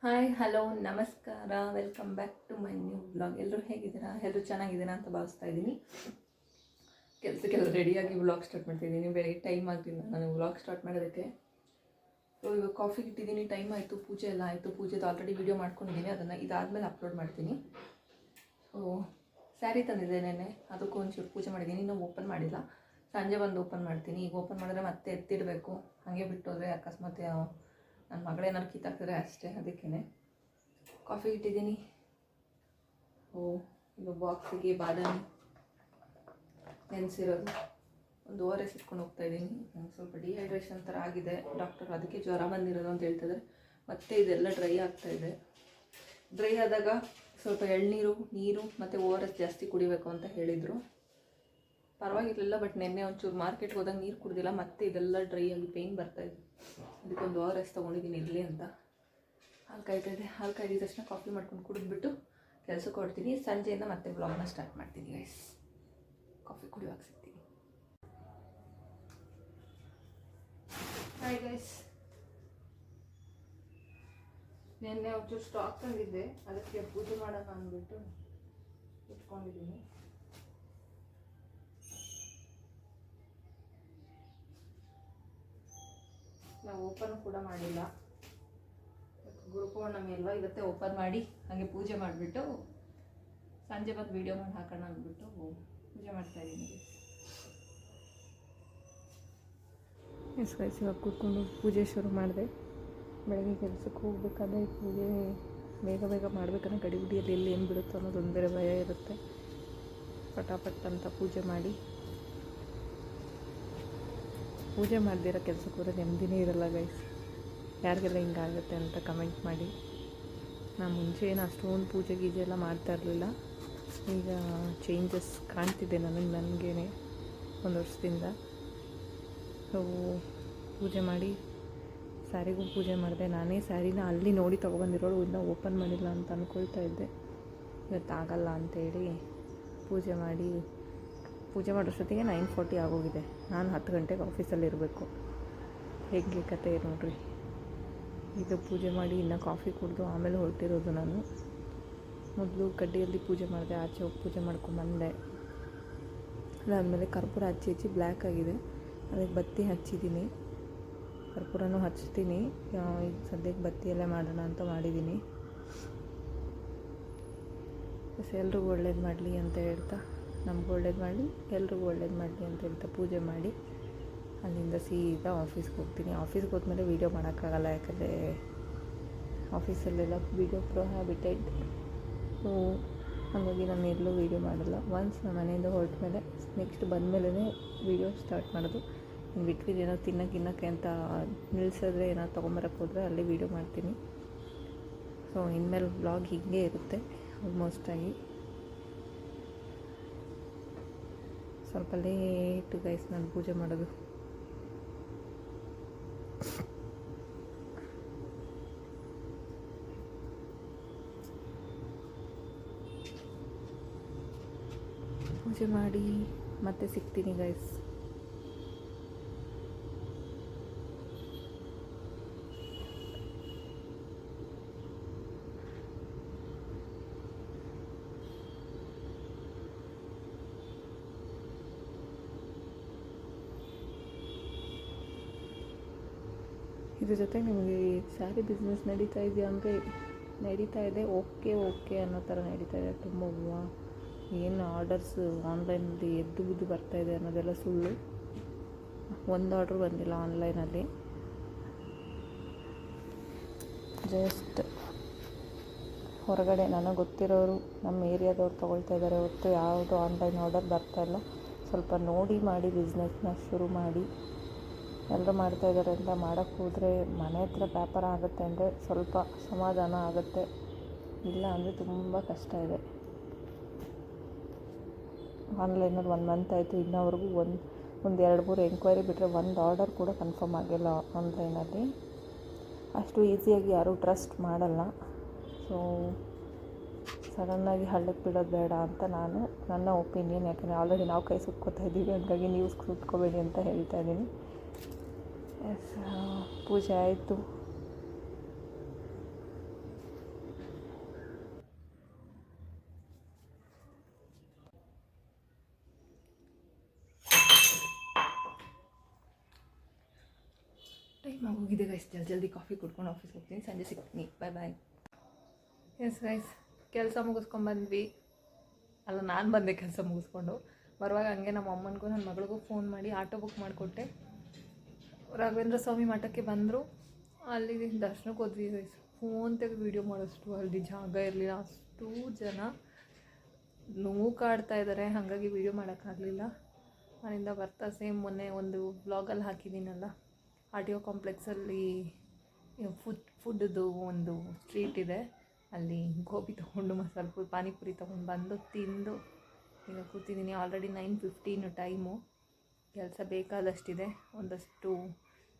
Hi hello ನಮಸ್ಕಾರ, welcome back to my new vlog. ಎಲ್ಲರೂ ಹೇಗಿದ್ದೀರಾ? ಎಲ್ಲರೂ ಚೆನ್ನಾಗಿದ್ದೀರಾ ಅಂತ ಭಾವಿಸ್ತಾ ಇದ್ದೀನಿ. ಕೆಲಸಕ್ಕೆಲ್ಲ ರೆಡಿಯಾಗಿ ವ್ಲಾಗ್ ಸ್ಟಾರ್ಟ್ ಮಾಡ್ತಿದ್ದೀನಿ. ಬೆಳಗ್ಗೆ ಟೈಮ್ ಆಗ್ತಿಲ್ಲ ನಾನು ವ್ಲಾಗ್ ಸ್ಟಾರ್ಟ್ ಮಾಡೋದಕ್ಕೆ. ಸೊ ಇವಾಗ ಕಾಫಿಗೆ ಇಟ್ಟಿದ್ದೀನಿ, ಟೈಮ್ ಆಯಿತು, ಪೂಜೆ ಎಲ್ಲ ಆಯಿತು. ಪೂಜೆದು ಆಲ್ರೆಡಿ ವೀಡಿಯೋ ಮಾಡ್ಕೊಂಡಿದ್ದೀನಿ, ಅದನ್ನು ಇದಾದಮೇಲೆ ಅಪ್ಲೋಡ್ ಮಾಡ್ತೀನಿ. ಸೊ ಸ್ಯಾರಿ ತಂದಿದ್ದೆ ನೆನ್ನೆ, ಅದಕ್ಕೂ ಒಂಚೂರು ಪೂಜೆ ಮಾಡಿದ್ದೀನಿ. ಇನ್ನೂ ಓಪನ್ ಮಾಡಿಲ್ಲ, ಸಂಜೆ ಬಂದು ಓಪನ್ ಮಾಡ್ತೀನಿ. ಈಗ ಓಪನ್ ಮಾಡಿದ್ರೆ ಮತ್ತೆ ಎತ್ತಿಡಬೇಕು, ಹಾಗೆ ಬಿಟ್ಟೋದ್ರೆ ಅಕಸ್ಮಾತ್ ನನ್ನ ಮಗಳೇನಾದ್ರು ಕಿತ್ತಾಕ್ತಾರೆ ಅಷ್ಟೇ. ಅದಕ್ಕೇ ಕಾಫಿ ಇಟ್ಟಿದ್ದೀನಿ. ಈಗ ಬಾಕ್ಸಿಗೆ ಬಾದಾಮಿ ನೆನೆಸಿರೋದು ಒಂದು ORS ಇಟ್ಕೊಂಡು ಹೋಗ್ತಾಯಿದ್ದೀನಿ. ನಂಗೆ ಸ್ವಲ್ಪ ಡಿಹೈಡ್ರೇಷನ್ ಥರ ಆಗಿದೆ. ಡಾಕ್ಟರ್ ಅದಕ್ಕೆ ಜ್ವರ ಬಂದಿರೋದು ಅಂತ ಹೇಳ್ತಿದ್ದಾರೆ. ಮತ್ತು ಇದೆಲ್ಲ ಡ್ರೈ ಆಗ್ತಾಯಿದೆ. ಡ್ರೈ ಆದಾಗ ಸ್ವಲ್ಪ ಎಳ್ನೀರು, ನೀರು ಮತ್ತು ORS ಜಾಸ್ತಿ ಕುಡಿಬೇಕು ಅಂತ ಹೇಳಿದರು. ಪರವಾಗಿರಲಿಲ್ಲ, ಬಟ್ ನಿನ್ನೆ ಒಂಚೂರು ಮಾರ್ಕೆಟ್ಗೆ ಹೋದಾಗ ನೀರು ಕುಡ್ದಿಲ್ಲ, ಮತ್ತು ಇದೆಲ್ಲ ಡ್ರೈ ಆಗಿ ಪೇಯ್ನ್ ಬರ್ತಾಯಿದೆ. ಅದಕ್ಕೊಂದು ORS ತೊಗೊಂಡಿದ್ದೀನಿ ಇರಲಿ ಅಂತ. ಹಾಲು ಕಾಯ್ತಾಯಿದೆ. ಹಾಲು ಕಾಯ್ದಿದ ತಕ್ಷಣ ಕಾಫಿ ಮಾಡ್ಕೊಂಡು ಕುಡಿದ್ಬಿಟ್ಟು ಕೆಲಸಕ್ಕೆ ಹೊಡ್ತೀನಿ. ಸಂಜೆಯಿಂದ ಮತ್ತೆ ವ್ಲಾಗ್ನ ಸ್ಟಾರ್ಟ್ ಮಾಡ್ತೀನಿ ಗೈಸ್. ಕಾಫಿ ಕುಡಿಯುವಾಗ ಸಿಗ್ತೀನಿ. ಹಾಯ್ ಗೈಸ್, ನಿನ್ನೆ ಒಂಚೂರು ಸ್ಟಾಕ್ ತಂದಿದ್ದೆ, ಅದಕ್ಕೆ ಪೂಜೆ ಮಾಡೋಣ ಅಂದ್ಬಿಟ್ಟು ಇಟ್ಕೊಂಡಿದ್ದೀನಿ. ನಾವು ಓಪನ್ ಕೂಡ ಮಾಡಿಲ್ಲ. ಗುರುಪೌರ್ಣಮಿ ಅಲ್ವಾ, ಇವತ್ತೇ ಓಪನ್ ಮಾಡಿ ಹಾಗೆ ಪೂಜೆ ಮಾಡಿಬಿಟ್ಟು ಸಂಜೆ ಬಂದು ವೀಡಿಯೋ ಮಾಡಿ ಹಾಕೋಣ ಅಂದ್ಬಿಟ್ಟು ಪೂಜೆ ಮಾಡ್ತಾಯಿದ್ದೀನಿ. ಇವಾಗ ಕೂತ್ಕೊಂಡು ಪೂಜೆ ಶುರು ಮಾಡಿದೆ. ಬೆಳಗ್ಗೆ ಕೆಲಸಕ್ಕೆ ಹೋಗ್ಬೇಕಾದ್ರೆ ಪೂಜೆ ಬೇಗ ಬೇಗ ಮಾಡಬೇಕನ್ನೋ ಗಡಿಬಿಡಿಯಲ್ಲಿ ಎಲ್ಲಿ ಏನು ಬಿಡುತ್ತೋ ಅನ್ನೋದೊಂದು ಬೇರೆ ಭಯ ಇರುತ್ತೆ. ಪಟಾಪಟ್ ಅಂತ ಪೂಜೆ ಮಾಡಿ, ಪೂಜೆ ಮಾಡ್ದಿರೋ ಕೆಲಸಕ್ಕೆ ಹೋದ್ರೆ ನೆಮ್ಮದಿನೇ ಇರಲ್ಲ ಗೈಸ್. ಯಾರಿಗೆಲ್ಲ ಹಿಂಗಾಗುತ್ತೆ ಅಂತ ಕಮೆಂಟ್ ಮಾಡಿ. ನಾನು ಮುಂಚೆ ಏನು ಅಷ್ಟೊಂದು ಪೂಜೆ ಗೀಜೆ ಎಲ್ಲ ಮಾಡ್ತಾ ಇರಲಿಲ್ಲ. ಈಗ ಚೇಂಜಸ್ ಕಾಣ್ತಿದೆ ನನಗೇನೆ ಒಂದು ವರ್ಷದಿಂದ. ಸೊ ಪೂಜೆ ಮಾಡಿ, ಸ್ಯಾರಿಗೂ ಪೂಜೆ ಮಾಡಿದೆ. ನಾನೇ ಸ್ಯಾರಿನ ಅಲ್ಲಿ ನೋಡಿ ತೊಗೊಬಂದಿರೋಳು, ಇನ್ನೂ ಓಪನ್ ಮಾಡಿಲ್ಲ ಅಂತ ಅಂದ್ಕೊಳ್ತಾ ಇದ್ದೆ. ಇವತ್ತಾಗಲ್ಲ ಅಂತೇಳಿ ಪೂಜೆ ಮಾಡೋಷ್ಟೊತ್ತಿಗೆ 9:40 ಆಗೋಗಿದೆ. ನಾನು 10 ಗಂಟೆಗೆ ಆಫೀಸಲ್ಲಿ ಇರಬೇಕು. ಹೇಗೆ ಕತೆ ನೋಡ್ರಿ. ಇದು ಪೂಜೆ ಮಾಡಿ ಇನ್ನು ಕಾಫಿ ಕುಡಿದು ಆಮೇಲೆ ಹೊರಟಿರೋದು ನಾನು. ಮೊದಲು ಕಡ್ಡಿಯಲ್ಲಿ ಪೂಜೆ ಮಾಡಿದೆ, ಆಚೆ ಹೋಗಿ ಪೂಜೆ ಮಾಡ್ಕೊಂಬಂದೆ. ಅದಾದಮೇಲೆ ಕರ್ಪೂರ ಹಚ್ಚಿ ಬ್ಲ್ಯಾಕ್ ಆಗಿದೆ, ಅದಕ್ಕೆ ಬತ್ತಿ ಹಚ್ಚಿದ್ದೀನಿ. ಕರ್ಪೂರನೂ ಹಚ್ತೀನಿ. ಈಗ ಸದ್ಯಕ್ಕೆ ಬತ್ತಿಯಲ್ಲೇ ಮಾಡೋಣ ಅಂತ ಮಾಡಿದ್ದೀನಿ. ಎಲ್ರಿಗೂ ಒಳ್ಳೇದು ಮಾಡಲಿ ಅಂತ ಹೇಳ್ತಾ, ನಮಗೂ ಒಳ್ಳೇದು ಮಾಡಲಿ, ಎಲ್ರಿಗೂ ಒಳ್ಳೇದು ಮಾಡಲಿ ಅಂತ ಹೇಳ್ತಾ ಪೂಜೆ ಮಾಡಿ ಅಲ್ಲಿಂದ ಸೀದಾ ಆಫೀಸ್ಗೆ ಹೋಗ್ತೀನಿ. ಆಫೀಸ್ಗೆ ಹೋದ್ಮೇಲೆ ವೀಡಿಯೋ ಮಾಡೋಕ್ಕಾಗಲ್ಲ, ಯಾಕಂದರೆ ಆಫೀಸಲ್ಲೆಲ್ಲ ವೀಡಿಯೋ ಪ್ರೊಹ್ಯಾಬಿಟೆಡ್. ಸೊ ಹಾಗಾಗಿ ನಾನು ಎಲ್ಲೂ ವೀಡಿಯೋ ಮಾಡಲ್ಲ. ಒನ್ಸ್ ನಮ್ಮ ಮನೆಯಿಂದ ಹೊರಟ ಮೇಲೆ ನೆಕ್ಸ್ಟ್ ಬಂದಮೇಲೆ ವೀಡಿಯೋ ಸ್ಟಾರ್ಟ್ ಮಾಡೋದು. ಬಿಟ್ವಿದ್ದು ಏನೋ ತಿನ್ನೋಕ್ಕೆ ಅಂತ ನಿಲ್ಲಿಸಿದ್ರೆ, ಏನಾದ್ರು ತೊಗೊಂಬರಕ್ಕೆ ಹೋದರೆ ಅಲ್ಲಿ ವೀಡಿಯೋ ಮಾಡ್ತೀನಿ. ಸೊ ಇನ್ಮೇಲೆ ವ್ಲಾಗ್ ಹೀಗೆ ಇರುತ್ತೆ ಆಲ್ಮೋಸ್ಟಾಗಿ. ಸ್ವಲ್ಪ ಲೇಟು ಗೈಸ್ ನಾನು ಪೂಜೆ ಮಾಡೋದು. ಪೂಜೆ ಮಾಡಿ ಮತ್ತೆ ಸಿಗ್ತೀನಿ ಗೈಸ್. ಇದ್ರ ಜೊತೆಗೆ ನಿಮಗೆ ಸ್ಯಾರಿ ಬಿಸ್ನೆಸ್ ನಡೀತಾ ಇದೆಯಾ ಅಂದರೆ ನಡೀತಾ ಇದೆ. ಓಕೆ ಅನ್ನೋ ಥರ ನಡೀತಾ ಇದೆ. ತುಂಬ ಏನು ಆರ್ಡರ್ಸ್ ಆನ್ಲೈನಲ್ಲಿ ಎದ್ದು ಬಿದ್ದು ಬರ್ತಾಯಿದೆ ಅನ್ನೋದೆಲ್ಲ ಸುಳ್ಳು. ಒಂದು ಆರ್ಡ್ರ್ ಬಂದಿಲ್ಲ ಆನ್ಲೈನಲ್ಲಿ. ಜಸ್ಟ್ ಹೊರಗಡೆ ನನಗೆ ಗೊತ್ತಿರೋರು ನಮ್ಮ ಏರಿಯಾದವ್ರು ತೊಗೊಳ್ತಾ ಇದ್ದಾರೆ ಹೊರತು ಯಾವುದು ಆನ್ಲೈನ್ ಆರ್ಡರ್ ಬರ್ತಾಯಿಲ್ಲ. ಸ್ವಲ್ಪ ನೋಡಿ ಮಾಡಿ ಬಿಸ್ನೆಸ್ನ ಶುರು ಮಾಡಿ. ಎಲ್ಲರೂ ಮಾಡ್ತಾಯಿದ್ದಾರೆ ಅಂತ ಮಾಡೋಕ್ಕೆ ಹೋದರೆ ಮನೆ ಹತ್ರ ವ್ಯಾಪಾರ ಆಗುತ್ತೆ ಅಂದರೆ ಸ್ವಲ್ಪ ಸಮಾಧಾನ ಆಗುತ್ತೆ, ಇಲ್ಲ ಅಂದರೆ ತುಂಬ ಕಷ್ಟ ಇದೆ. ಆನ್ಲೈನಲ್ಲಿ 1 ಮಂತ್ ಆಯಿತು, ಇನ್ನೋವರೆಗೂ ಒಂದು 2-3 ಎಂಕ್ವೈರಿ ಬಿಟ್ಟರೆ ಒಂದು ಆರ್ಡರ್ ಕೂಡ ಕನ್ಫರ್ಮ್ ಆಗಿಲ್ಲ ಆನ್ಲೈನಲ್ಲಿ. ಅಷ್ಟು ಈಸಿಯಾಗಿ ಯಾರೂ ಟ್ರಸ್ಟ್ ಮಾಡಲ್ಲ. ಸೊ ಸಡನ್ನಾಗಿ ಹಳ್ಳಕ್ಕೆ ಬಿಡೋದು ಬೇಡ ಅಂತ ನನ್ನ ಒಪಿನಿಯನ್. ಯಾಕಂದರೆ ಆಲ್ರೆಡಿ ನಾವು ಕೈ ಸುಟ್ಕೋತಾ ಇದ್ದೀವಿ, ಹಾಗಾಗಿ ನೀವು ಸುಟ್ಕೋಬೇಡಿ ಅಂತ ಹೇಳ್ತಾ ಇದ್ದೀನಿ. ಪೂಜೆ ಆಯಿತು. ಟೈಮ್ ಆಗೋಗಿದೆ ಗೈಸ್. ಜಲ್ದಿ ಕಾಫಿ ಕುಡ್ಕೊಂಡು ಆಫೀಸ್ಗೆ ಹೋಗ್ತೀನಿ. ಸಂಜೆ ಸಿಗ್ತೀನಿ. ಬಾಯ್. ಎಸ್ ಗೈಸ್, ಕೆಲಸ ಮುಗಿಸ್ಕೊಂಡ್ಬಂದ್ವಿ. ಅಲ್ಲ, ನಾನು ಬಂದೆ ಕೆಲಸ ಮುಗಿಸ್ಕೊಂಡು. ಬರುವಾಗ ಹಂಗೆ ನಮ್ಮ ಅಮ್ಮನಿಗೂ ನನ್ನ ಮಗಳಿಗೂ ಫೋನ್ ಮಾಡಿ ಆಟೋ ಬುಕ್ ಮಾಡಿಕೊಟ್ಟೆ. ರಾಘವೇಂದ್ರ ಸ್ವಾಮಿ ಮಠಕ್ಕೆ ಬಂದರು. ಅಲ್ಲಿ ದರ್ಶನಕ್ಕೆ ಹೋದ್ವಿ ಗೈಸ್. ಫೋನ್ ತೆಗೆದು ವೀಡಿಯೋ ಮಾಡೋಷ್ಟು ಅಲ್ಲಿ ಜಾಗ ಇರಲಿಲ್ಲ. ಅಷ್ಟು ಜನ ನೋವು ಕಾಡ್ತಾ ಇದ್ದಾರೆ, ಹಾಗಾಗಿ ವೀಡಿಯೋ ಮಾಡೋಕ್ಕಾಗಲಿಲ್ಲ. ಅಲ್ಲಿಂದ ಬರ್ತಾ ಸೇಮ್ ಮೊನ್ನೆ ಒಂದು ವ್ಲಾಗಲ್ಲಿ ಹಾಕಿದ್ದೀನಲ್ಲ, ಆರ್.ಟಿ.ಒ ಕಾಂಪ್ಲೆಕ್ಸಲ್ಲಿ ಫುಡ್ದು ಒಂದು ಸ್ಟ್ರೀಟ್ ಇದೆ. ಅಲ್ಲಿ ಗೋಬಿ ತೊಗೊಂಡು ಮಸಾಲೆ ಪಾನಿಪುರಿ ತೊಗೊಂಡು ಬಂದು ತಿಂದು ಈಗ ಕೂತಿದ್ದೀನಿ. Already 9:15 time. ಕೆಲಸ ಬೇಕಾದಷ್ಟಿದೆ. ಒಂದಷ್ಟು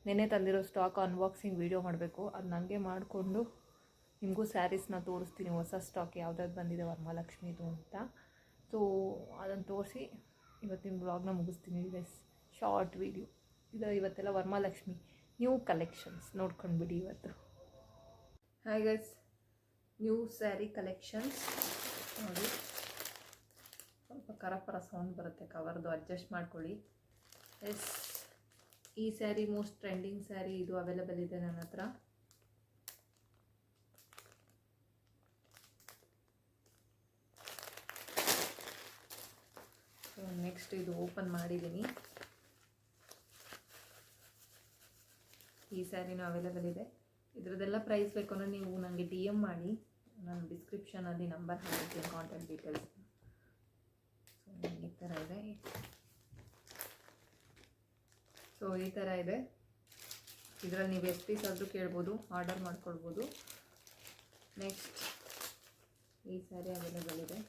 ನೆನ್ನೆ ತಂದಿರೋ ಸ್ಟಾಕ್ ಅನ್ಬಾಕ್ಸಿಂಗ್ ವೀಡಿಯೋ ಮಾಡಬೇಕು. ಅದು ನನಗೆ ಮಾಡಿಕೊಂಡು ನಿಮಗೂ ಸ್ಯಾರೀಸ್ನ ತೋರಿಸ್ತೀನಿ, ಹೊಸ ಸ್ಟಾಕ್ ಯಾವ್ದಾದ್ರು ಬಂದಿದೆ ವರಮಹಾಲಕ್ಷ್ಮಿದು ಅಂತ. ಸೊ ಅದನ್ನು ತೋರಿಸಿ ಇವತ್ತಿನ ಬ್ಲಾಗ್ನ ಮುಗಿಸ್ತೀನಿ ಗೈಸ್. ಶಾರ್ಟ್ ವೀಡಿಯೋ ಇದು. ಇವತ್ತೆಲ್ಲ ವರಮಹಾಲಕ್ಷ್ಮಿ ನ್ಯೂ ಕಲೆಕ್ಷನ್ಸ್ ನೋಡ್ಕೊಂಡ್ಬಿಡಿ ಇವತ್ತು. Hi guys, new sari collections ನೋಡಿ. ಸ್ವಲ್ಪ ಕರಪರ ಸೌಂಡ್ ಬರುತ್ತೆ, ಕವರ್ದು ಅಡ್ಜಸ್ಟ್ ಮಾಡ್ಕೊಳ್ಳಿ. ಎಸ್, ಈ ಸ್ಯಾರಿ ಮೋಸ್ಟ್ ಟ್ರೆಂಡಿಂಗ್ ಸ್ಯಾರಿ. ಇದು ಅವೈಲೇಬಲ್ ಇದೆ ನನ್ನ ಹತ್ರ. ಸೊ ನೆಕ್ಸ್ಟ್ ಇದು ಓಪನ್ ಮಾಡಿದ್ದೀನಿ. ಈ ಸ್ಯಾರಿನೂ ಅವೈಲೇಬಲ್ ಇದೆ. ಇದರದ್ದೆಲ್ಲ ಪ್ರೈಸ್ ಬೇಕು ಅಂದರೆ ನೀವು ನನಗೆ DM ಮಾಡಿ. ನಾನು ಡಿಸ್ಕ್ರಿಪ್ಷನಲ್ಲಿ ನಂಬರ್ ಹಾಕಿರ್ತೀನಿ, ಕಾಂಟ್ಯಾಕ್ಟ್ ಡೀಟೇಲ್ಸ್. ಸೊ ಈ ಥರ ಇದೆ. ಇದರಲ್ಲಿ ನೀವು ಎಷ್ಟು ಪೀಸ್ ಆದರೂ ಕೇಳ್ಬೋದು, ಆರ್ಡರ್ ಮಾಡ್ಕೊಳ್ಬೋದು. ನೆಕ್ಸ್ಟ್ ಈ ಸ್ಯಾರಿ ಅವೈಲೇಬಲ್ ಇದೆ.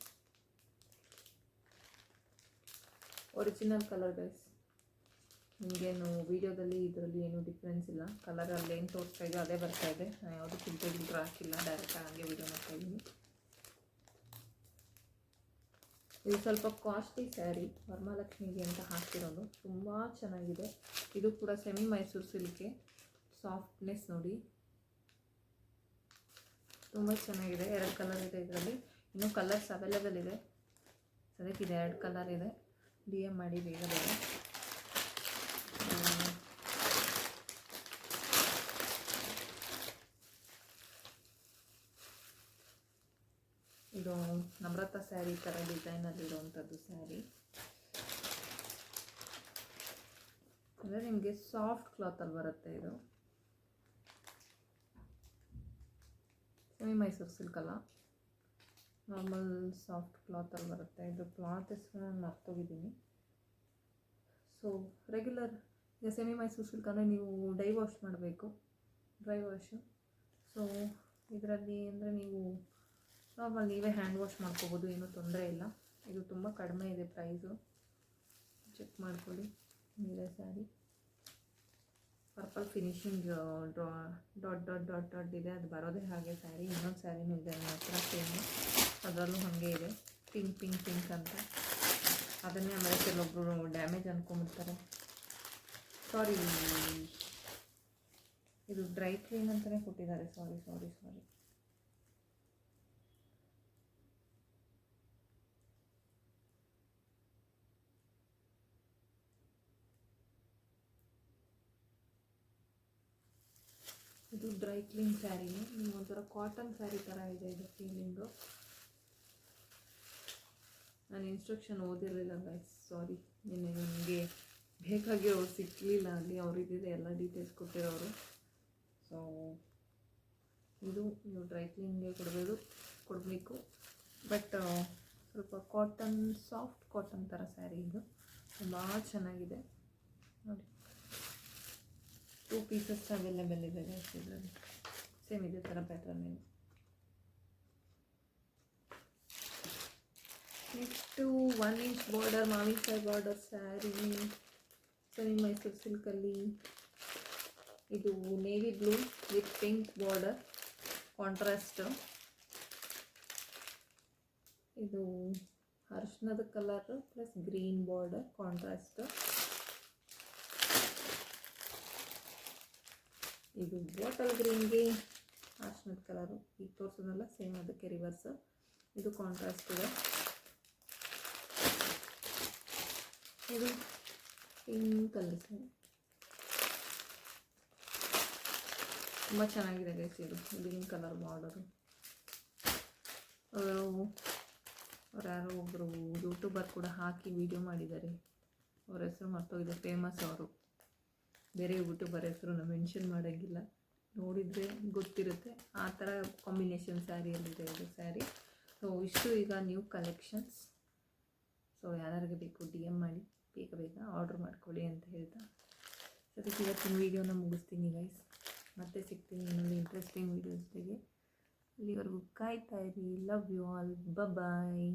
Original colour guys. ನಿಮಗೇನು ವೀಡಿಯೋದಲ್ಲಿ ಇದರಲ್ಲಿ ಏನೂ ಡಿಫ್ರೆನ್ಸ್ ಇಲ್ಲ. ಕಲರಲ್ಲಿ ಏನು ತೋರಿಸ್ತಾ ಇದೆಯೋ ಅದೇ ಬರ್ತಾ ಇದೆ. ನಾನು ಯಾವುದೂ ಫಿಲ್ಟರ್ ಹಾಕಿಲ್ಲ, ಡೈರೆಕ್ಟಾಗಿ ಹಾಗೆ ವೀಡಿಯೋ ಮಾಡ್ತಾಯಿದ್ದೀನಿ. ಇದು ಸ್ವಲ್ಪ ಕಾಸ್ಟ್ಲಿ ಸ್ಯಾರಿ, ವರಮಹಾಲಕ್ಷ್ಮಿಗೆ ಅಂತ ಹಾಕಿರೋದು. ತುಂಬ ಚೆನ್ನಾಗಿದೆ. ಇದು ಕೂಡ ಸೆಮಿ ಮೈಸೂರು ಸಿಲ್ಕೆ. ಸಾಫ್ಟ್ನೆಸ್ ನೋಡಿ, ತುಂಬ ಚೆನ್ನಾಗಿದೆ. 2 ಕಲರ್ ಇದೆ ಇದರಲ್ಲಿ. ಇನ್ನೂ ಕಲರ್ಸ್ ಅವೈಲೇಬಲ್ ಇದೆ. ಸದ್ಯಕ್ಕಿದೆ 2 ಕಲರ್ ಇದೆ. DM ಮಾಡಿ ಬೇಗ. ಇದು ನಮ್ರತಾ ಸ್ಯಾರಿ ಥರ ಡಿಸೈನಲ್ಲಿರುವಂಥದ್ದು ಸ್ಯಾರಿ. ಅಂದರೆ ನಿಮಗೆ ಸಾಫ್ಟ್ ಕ್ಲಾತಲ್ಲಿ ಬರುತ್ತೆ. ಇದು ಸೆಮಿ ಮೈಸೂರು ಸಿಲ್ಕ್ ಅಲ್ಲ, ನಾರ್ಮಲ್ ಸಾಫ್ಟ್ ಕ್ಲಾತಲ್ಲಿ ಬರುತ್ತೆ. ಇದು ಕ್ಲಾತ್ ಹೆಸರು ನಾನು ಮರ್ತೋಗಿದ್ದೀನಿ. ಸೊ ರೆಗ್ಯುಲರ್ ಈಗ ಸೆಮಿ ಮೈಸೂರು ಸಿಲ್ಕ್ ಅಂದರೆ ನೀವು ಡ್ರೈ ವಾಶ್ ಮಾಡಬೇಕು, ಡ್ರೈ ವಾಶು. ಸೊ ಇದರಲ್ಲಿ ಅಂದರೆ ನೀವು ನಾರ್ಮಲ್ ನೀವೇ ಹ್ಯಾಂಡ್ ವಾಶ್ ಮಾಡ್ಕೋಬೋದು, ಏನೂ ತೊಂದರೆ ಇಲ್ಲ. ಇದು ತುಂಬ ಕಡಿಮೆ ಇದೆ ಪ್ರೈಸು, ಚೆಕ್ ಮಾಡ್ಕೊಳ್ಳಿ. ಇದೆ ಸ್ಯಾರಿ ಪರ್ಪಲ್ ಫಿನಿಶಿಂಗ್ ಡಾಟ್ ಇದೆ. ಅದು ಬರೋದೇ ಹಾಗೆ ಸ್ಯಾರಿ. ಇನ್ನೊಂದು ಸ್ಯಾರಿನೂ ಇದೆ ನನ್ನ ಹತ್ರ ಸೇಮು, ಅದರಲ್ಲೂ ಹಾಗೆ ಇದೆ. ಪಿಂಕ್ ಅಂತ. ಅದನ್ನೇ ಆಮೇಲೆ ಕೆಲವೊಬ್ಬರು ಡ್ಯಾಮೇಜ್ ಅಂದ್ಕೊಂಬಿಡ್ತಾರೆ. ಸಾರಿ, ಇದು ಡ್ರೈ ಕ್ಲೀನ್ ಅಂತಲೇ ಕೊಟ್ಟಿದ್ದಾರೆ. ಸಾರಿ. ಇದು ಡ್ರೈ ಕ್ಲೀನ್ ಸ್ಯಾರಿನೇ. ನಿಮಗೊಂಥರ ಕಾಟನ್ ಸ್ಯಾರಿ ಥರ ಇದೆ ಇದು ಫೀಲಿಂಗು. ನಾನು ಇನ್ಸ್ಟ್ರಕ್ಷನ್ ಓದಿರಲಿಲ್ಲ ಗೈಸ್, ಸಾರಿ. ನಿನ್ನೆ ನನಗೆ ಬೇಕಾಗಿರೋರು ಸಿಕ್ಕಲಿಲ್ಲ ಅಲ್ಲಿ. ಅವರಿದ್ದಿದೆ ಎಲ್ಲ ಡೀಟೇಲ್ಸ್ ಕೊಟ್ಟಿರೋರು. ಸೊ ಇದು ನೀವು ಡ್ರೈ ಕ್ಲೀನ್ಗೆ ಕೊಡಬೇಕು. ಬಟ್ ಸ್ವಲ್ಪ ಕಾಟನ್, ಸಾಫ್ಟ್ ಕಾಟನ್ ಥರ ಸ್ಯಾರಿ ಇದು. ತುಂಬ ಚೆನ್ನಾಗಿದೆ ನೋಡಿ. 2 ಪೀಸಸ್ ಅವೈಲೇಬಲ್ ಇದೆ ಗೈಸ್ ಇದರಲ್ಲಿ. ಸೇಮ್ ಇದೇ ಥರ ಪ್ಯಾಟರ್ನ್ ಇದೆ. ನೆಕ್ಸ್ಟು 1 ಇಂಚ್ ಬಾರ್ಡರ್, ಮಾವಿನಕಾಯಿ ಬಾರ್ಡರ್ ಸ್ಯಾರಿ, ಸೆಮಿ ಮೈಸೂರು ಸಿಲ್ಕಲ್ಲಿ. ಇದು navy blue with pink border contrast. ಇದು ಅರಿಶಿಣದ colour plus green border contrast. ಇದು ಬಾಟಲ್ ಗ್ರೀನ್ಗೆ ಅರಿಶಿಣದ ಕಲರು. ಈಗ ತೋರಿಸೋದಲ್ಲ ಸೇಮ್ ಅದಕ್ಕೆ ರಿವರ್ಸ್. ಇದು ಕಾಂಟ್ರಾಸ್ಟ್ ಇದೆ. ಇದು ಪಿಂಕ್ ಕಲರ್. ತುಂಬ ಚೆನ್ನಾಗಿದೆ ಗೈಸ್. ಇದು ಗ್ರೀನ್ ಕಲರ್ ಬಾರ್ಡರು. ಅವ್ರು ಯಾರೋ ಒಬ್ಬರು ಯೂಟ್ಯೂಬರ್ ಕೂಡ ಹಾಕಿ ವಿಡಿಯೋ ಮಾಡಿದ್ದಾರೆ. ಅವ್ರ ಹೆಸರು ಮರ್ತೋಗಿದೆ, ಫೇಮಸ್ ಅವರು. ಬೇರೆ ಯೂಟ್ಯೂಬರ್ ಹೆಸರು ಮೆನ್ಷನ್ ಮಾಡೋಂಗಿಲ್ಲ, ನೋಡಿದರೆ ಗೊತ್ತಿರುತ್ತೆ. ಆ ಥರ ಕಾಂಬಿನೇಷನ್ ಸ್ಯಾರಿಯಲ್ಲಿದೆ ಇದು ಸ್ಯಾರಿ. ಸೊ ಇಷ್ಟು ಈಗ ನ್ಯೂ ಕಲೆಕ್ಷನ್ಸ್. ಸೊ ಯಾರ್ಯಾರಿಗೆ ಬೇಕು DM ಮಾಡಿ, ಬೇಗ ಆರ್ಡ್ರ್ ಮಾಡ್ಕೊಳ್ಳಿ ಅಂತ ಹೇಳ್ತಾ ಸದ್ಯಕ್ಕೆ ಇವತ್ತಿನ ವೀಡಿಯೋನ ಮುಗಿಸ್ತೀನಿ ಗೈಸ್. ಮತ್ತೆ ಸಿಗ್ತೀನಿ ಇನ್ನೊಂದು ಇಂಟ್ರೆಸ್ಟಿಂಗ್ ವೀಡಿಯೋಸ್ ಜೊತೆಗೆ. ಅಲ್ಲಿವರೆಗೂ ಕಾಯ್ತಾ ಇರಿ. Love you all. ಬಾಯ್.